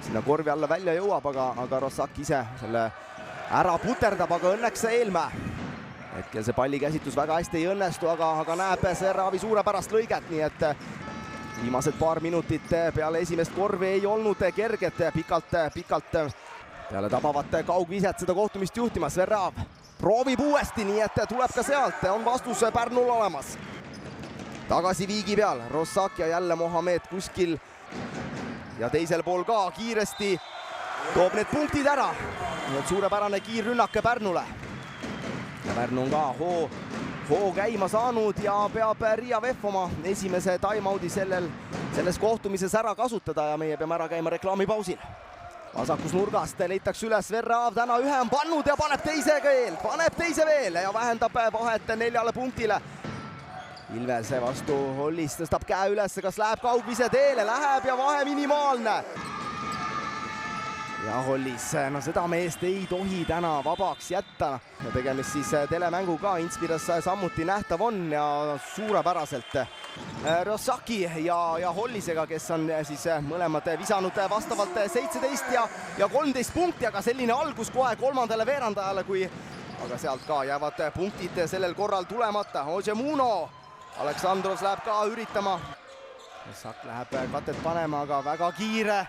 sinna korvi alla välja jõuab, aga Rossak ise selle ära puterdab, aga õnneks Eelmäe. Hetkel see pallikäsitlus väga hästi ei õnnestu, aga näeb Sverravi suurepärast lõiget, nii et viimased paar minutit peale esimest korvi ei olnud kerged, pikalt peale tabavat kaugviset seda kohtumist juhtimas. Sverrav proovib uuesti, nii et tuleb ka sealt, on vastus Pärnul olemas. Tagasi viigi peal Rossak ja jälle Mohamed kuskil ja teisel pool ka kiiresti toob need punktid ära. Nii et suurepärane kiirrünnak Pärnule. Pärnu on ka hoo käima saanud ja peab Riia VEF oma esimese time-out'i selles kohtumises ära kasutada ja meie peame ära käima reklaamipausil. Vasakus nurgast leitakse üles Sverrav, täna ühe on pannud ja paneb teise veel ja vähendab vahet 4 punktile. Ilvese vastu Hollis tõstab käe üles, kas läheb kaugvise teele, läheb ja vahe minimaalne. Ja Hollis, no seda meest ei tohi täna vabaks jätta. Ja tegemist siis telemänguga, Inspiras samuti nähtav on ja suurepäraselt Rossaki ja Hollisega, kes on siis mõlemad visanud vastavalt 17 ja 13 punkti, aga selline algus kohe kolmandale veerandajale, aga sealt ka jäävad punktid sellel korral tulemata. Ojemuno, Aleksandros läheb ka üritama. Rossak läheb katet panema, aga väga kiire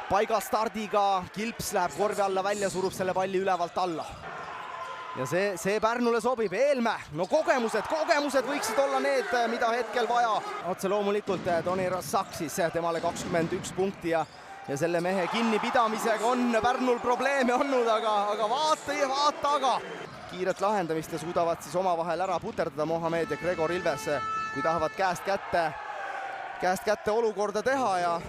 paigасtardiga, Kilps läheb korvi alla välja, surub selle palli ülevalt alla. Ja see Pärnule sobib. Eelmäe, no kogemused võiksid olla need, mida hetkel vaja. Otse loomulikult Toni Rossak siis, temale 21 punkti ja selle mehe kinnipidamisega on Pärnul probleeme olnud, aga vaata aga. Kiiret lahendamist ja suudavad siis omavahel ära puterdada Mohamed ja Gregor Ilves, kui tahavad käest kätte olukorda teha ja